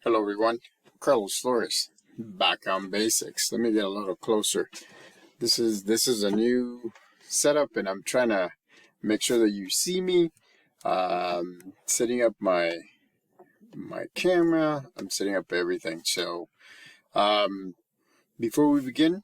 Hello everyone, Carlos Flores, back on basics. Let me get a little closer. This is a new setup, and I'm trying to make sure that you see me. Setting up my camera. I'm setting up everything. So before we begin,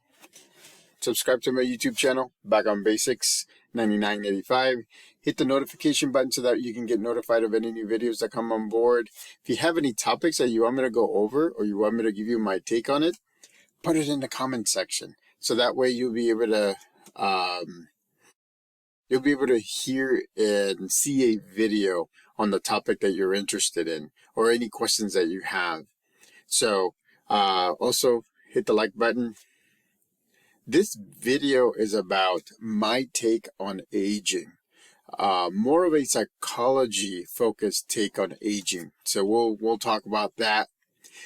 subscribe to my YouTube channel, Back on Basics 9985. Hit the notification button so that you can get notified of any new videos that come on board. If you have any topics that you want me to go over or you want me to give you my take on it, put it in the comment section. So that way you'll be able to hear and see a video on the topic that you're interested in or any questions that you have. So also hit the like button. This video is about my take on aging. More of a psychology focused take on aging. So we'll talk about that.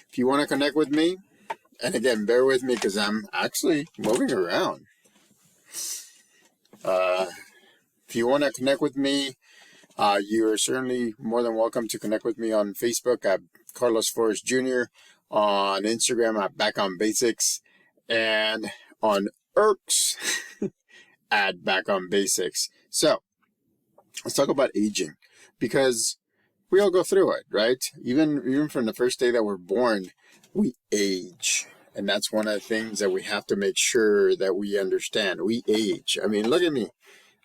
If you want to connect with me, and again, bear with me because I'm actually moving around. If you want to connect with me, you're certainly more than welcome to connect with me on Facebook at Carlos Flores Jr., on Instagram at Back on Basics, and on Irks at Back on Basics. So let's talk about aging, because we all go through it, right? Even from the first day that we're born, we age. And that's one of the things that we have to make sure that we understand. We age. I mean, look at me.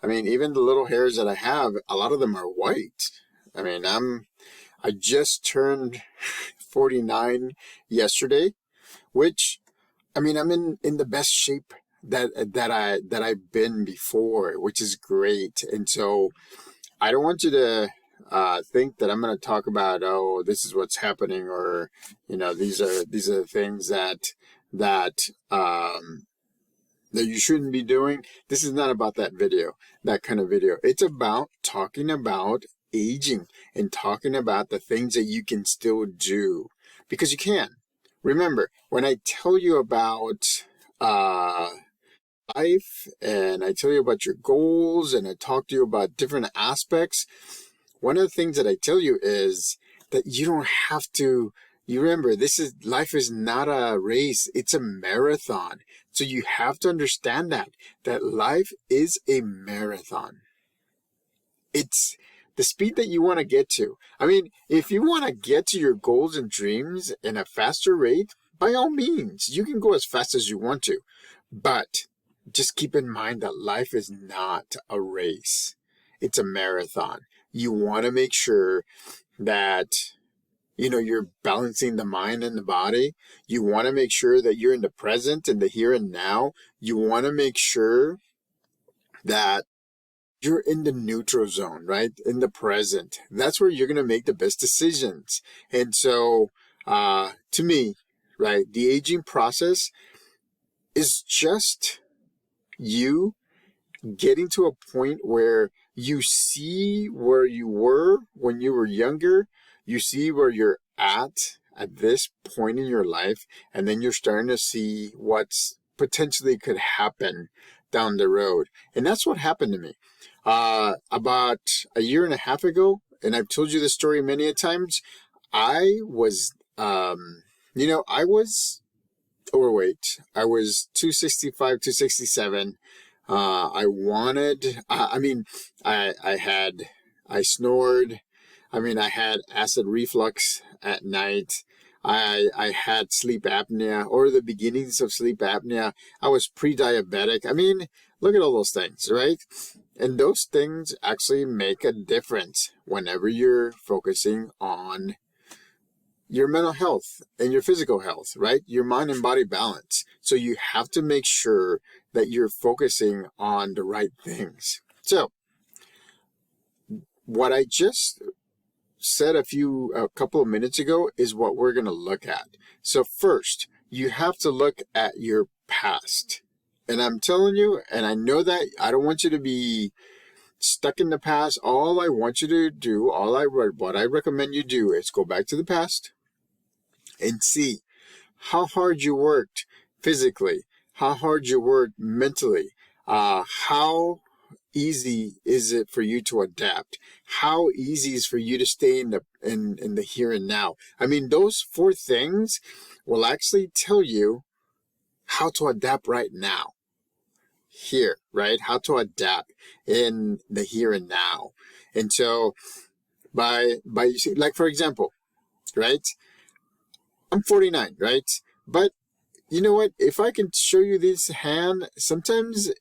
I mean, even the little hairs that I have, a lot of them are white. I mean, I just turned 49 yesterday, which, I mean, I'm in the best shape that I've been before, which is great. And so I don't want you to think that I'm going to talk about, oh, this is what's happening, or these are the things that you shouldn't be doing. This is not about that kind of video. It's about talking about aging and talking about the things that you can still do, because you can. Remember, when I tell you about life, and I tell you about your goals, and I talk to you about different aspects, one of the things that I tell you is that you don't have to. You remember, life is not a race, it's a marathon. So you have to understand that life is a marathon. It's the speed that you want to get to. I mean, if you want to get to your goals and dreams in a faster rate, by all means, you can go as fast as you want to. But just keep in mind that life is not a race. It's a marathon. You want to make sure that you're balancing the mind and the body. You want to make sure that you're in the present and the here and now. You want to make sure that you're in the neutral zone, right? In the present. That's where you're going to make the best decisions. And so, to me, right, the aging process is just you getting to a point where you see where you were when you were younger. You see where you're at this point in your life, and then you're starting to see what's potentially could happen down the road. And that's what happened to me. About a year and a half ago, and I've told you this story many a times, I was, I was overweight. I was 265, 267. I snored. I mean, I had acid reflux at night. I had sleep apnea, or the beginnings of sleep apnea. I was pre-diabetic. I mean, look at all those things, right? And those things actually make a difference whenever you're focusing on your mental health and your physical health, right? Your mind and body balance. So you have to make sure that you're focusing on the right things. So what I just said a couple of minutes ago is what we're going to look at. So first, you have to look at your past. And I'm telling you, and I know that I don't want you to be stuck in the past. All I want you to do, what I recommend you do is go back to the past and see how hard you worked physically, how hard you worked mentally, how easy is it for you to adapt? How easy is for you to stay in the here and now? I mean, those 4 things will actually tell you how to adapt right now. Here, right? How to adapt in the here and now. And so by like, for example, right? I'm 49, right? But you know what? If I can show you this hand, sometimes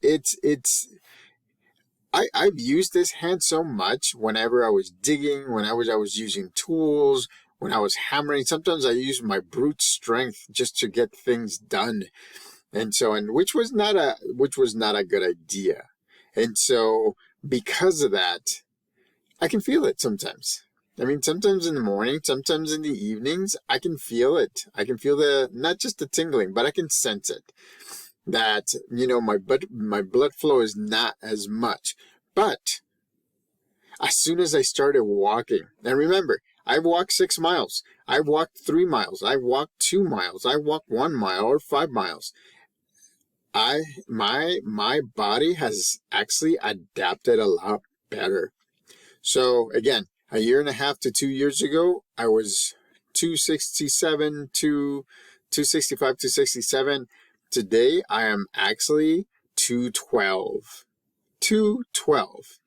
I've used this hand so much whenever I was digging, when I was using tools, when I was hammering. Sometimes I use my brute strength just to get things done. And so, which was not a good idea. And so because of that, I can feel it sometimes. I mean, sometimes in the morning, sometimes in the evenings, I can feel it. I can feel not just the tingling, but I can sense it. That, my blood flow is not as much. But as soon as I started walking, and remember, I've walked 6 miles, I've walked 3 miles, I've walked 2 miles, I've walked 1 mile or 5 miles. My body has actually adapted a lot better. So again, a year and a half to 2 years ago, I was 265, 267. Today, I am actually 212. 212.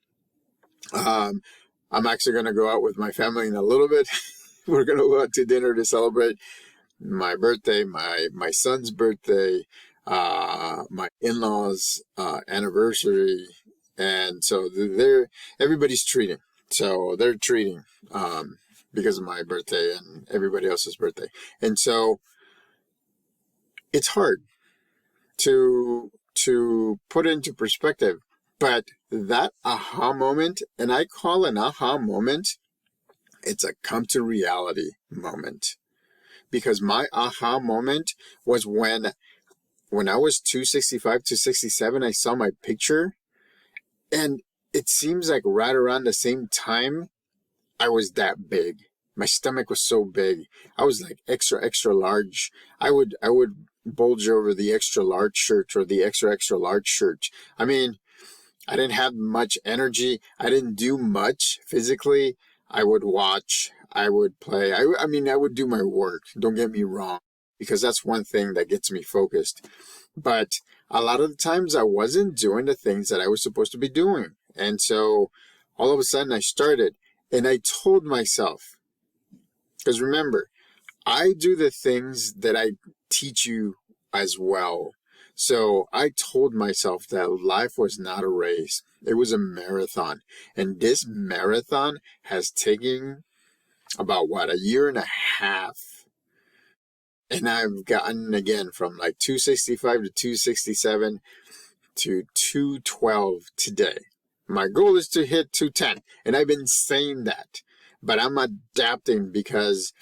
I'm actually going to go out with my family in a little bit. We're going to go out to dinner to celebrate my birthday, my son's birthday, my in-laws' anniversary. And so everybody's treating. So they're treating because of my birthday and everybody else's birthday. And so it's hard to put into perspective. But that aha moment, and I call an aha moment, it's a come to reality moment. Because my aha moment was when I was 265, 267, I saw my picture, and it seems like right around the same time, I was that big. My stomach was so big. I was like extra, extra large. I would bulge over the extra large shirt or the extra, extra large shirt. I mean, I didn't have much energy. I didn't do much physically. I would watch. I would play. I mean, I would do my work. Don't get me wrong, because that's one thing that gets me focused. But a lot of the times I wasn't doing the things that I was supposed to be doing. And so all of a sudden I started, and I told myself, because remember, I do the things that I teach you as well. So I told myself that life was not a race. It was a marathon. And this marathon has taken about a year and a half. And I've gotten again from like 265 to 267 to 212 today. My goal is to hit 210. And I've been saying that. But I'm adapting because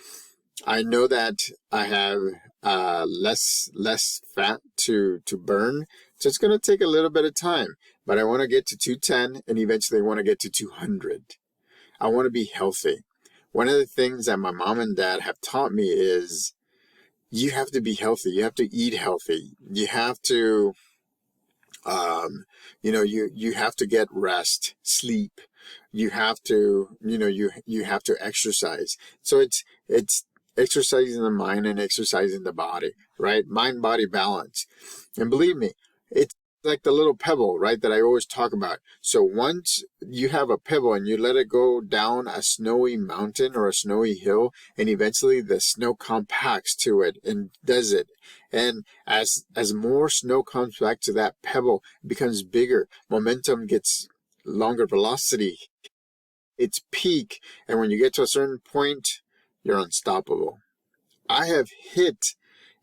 I know that I have less fat to burn. So it's going to take a little bit of time. But I want to get to 210 and eventually I want to get to 200. I want to be healthy. One of the things that my mom and dad have taught me is you have to be healthy. You have to eat healthy. You have to, you have to get rest, sleep. You have to, you have to exercise. So it's exercising the mind and exercising the body, right? Mind, body balance. And believe me, it's like the little pebble, right, that I always talk about. So once you have a pebble and you let it go down a snowy mountain or a snowy hill, and eventually the snow compacts to it and does it. And as more snow comes back to that pebble, it becomes bigger. Momentum gets longer velocity. It's peak. And when you get to a certain point, you're unstoppable. I have hit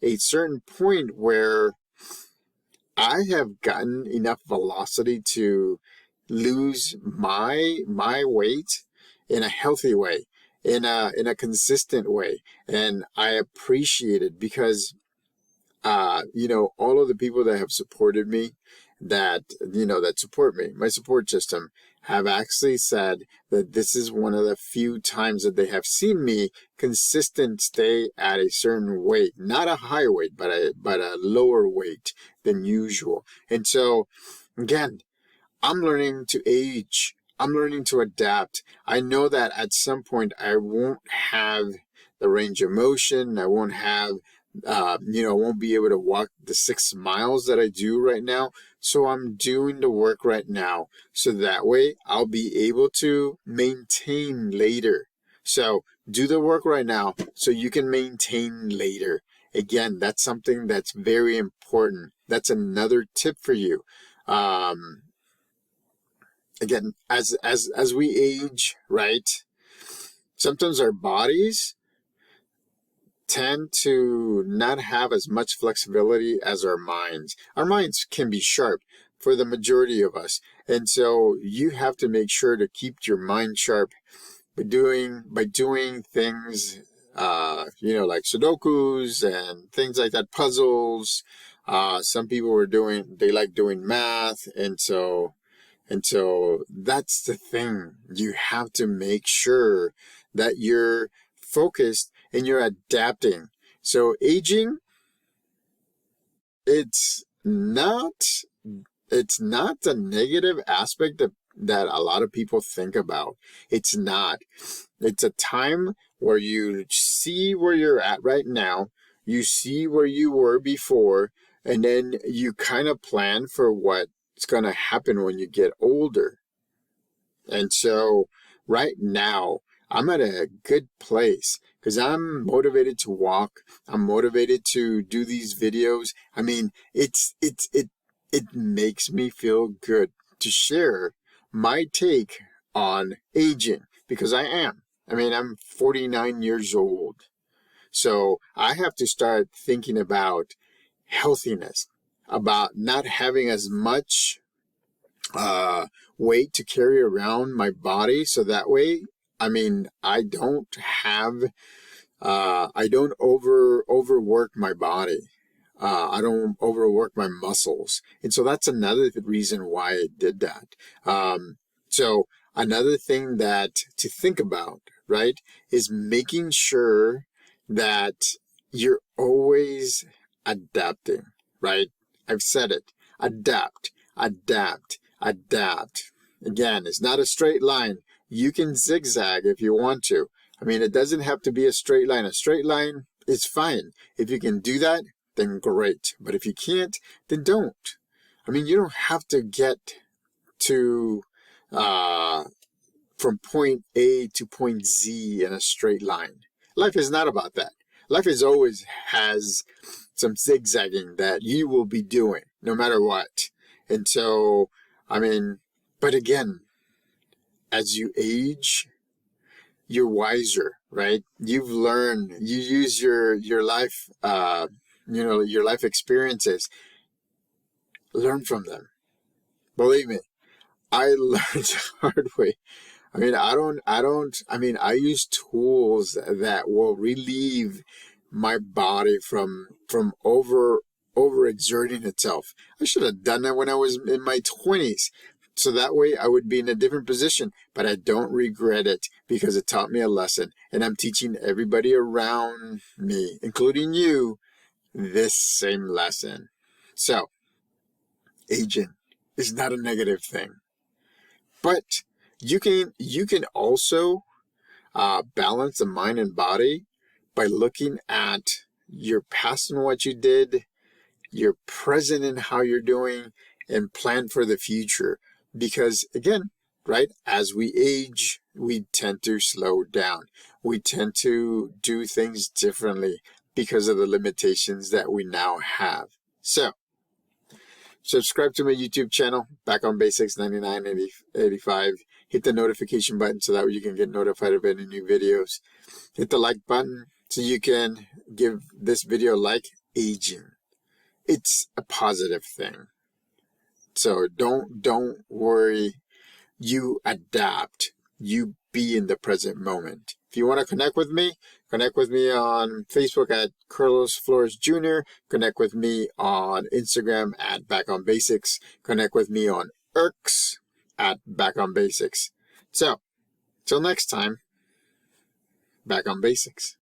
a certain point where I have gotten enough velocity to lose my weight in a healthy way, in a consistent way, and I appreciate it because all of the people that have supported me, that support me, my support system, have actually said that this is one of the few times that they have seen me consistent stay at a certain weight, not a high weight, but a lower weight than usual. And so, again, I'm learning to age. I'm learning to adapt. I know that at some point I won't have the range of motion. I won't have, I won't be able to walk the 6 miles that I do right now. So I'm doing the work right now. So that way I'll be able to maintain later. So do the work right now so you can maintain later. Again, that's something that's very important. That's another tip for you. Again, as we age, right? Sometimes our bodies tend to not have as much flexibility as our minds. Our minds can be sharp for the majority of us. And so you have to make sure to keep your mind sharp by doing things, like Sudokus and things like that, puzzles. Some people they like doing math. And so that's the thing. You have to make sure that you're focused and you're adapting. So aging, it's not the negative aspect that a lot of people think about. It's not. It's a time where you see where you're at right now, you see where you were before, and then you kind of plan for what's going to happen when you get older. And so right now, I'm at a good place because I'm motivated to walk. I'm motivated to do these videos. I mean, it makes me feel good to share my take on aging because I am. I mean, I'm 49 years old. So I have to start thinking about healthiness, about not having as much weight to carry around my body. So that way, I mean, I don't overwork my body. I don't overwork my muscles. And so that's another reason why I did that. So another thing that to think about, right, is making sure that you're always adapting, right? I've said it. Adapt, adapt, adapt. Again, it's not a straight line. You can zigzag if you want to. I mean, it doesn't have to be a straight line. A straight line is fine. If you can do that, then great. But if you can't, then don't. I mean, you don't have to get to from point A to point Z in a straight line. Life is not about that. Life is always has some zigzagging that you will be doing no matter what. And so, I mean, but again, as you age, you're wiser, right? You've learned, you use your life, your life experiences. Learn from them. Believe me, I learned the hard way. I mean, I use tools that will relieve my body from overexerting itself. I should have done that when I was in my 20s. So that way I would be in a different position, but I don't regret it because it taught me a lesson. And I'm teaching everybody around me, including you, this same lesson. So, aging is not a negative thing, but you can also balance the mind and body by looking at your past and what you did, your present and how you're doing, and plan for the future. Because again, right, as we age, we tend to slow down. We tend to do things differently because of the limitations that we now have. So, subscribe to my YouTube channel, Back on Basics 9985. Hit the notification button so that you can get notified of any new videos. Hit the like button so you can give this video a like. Aging, it's a positive thing. So don't worry. You adapt. You be in the present moment. If you want to connect with me on Facebook at Carlos Flores Jr. Connect with me on Instagram at Back on Basics. Connect with me on X at Back on Basics. So, till next time, Back on Basics.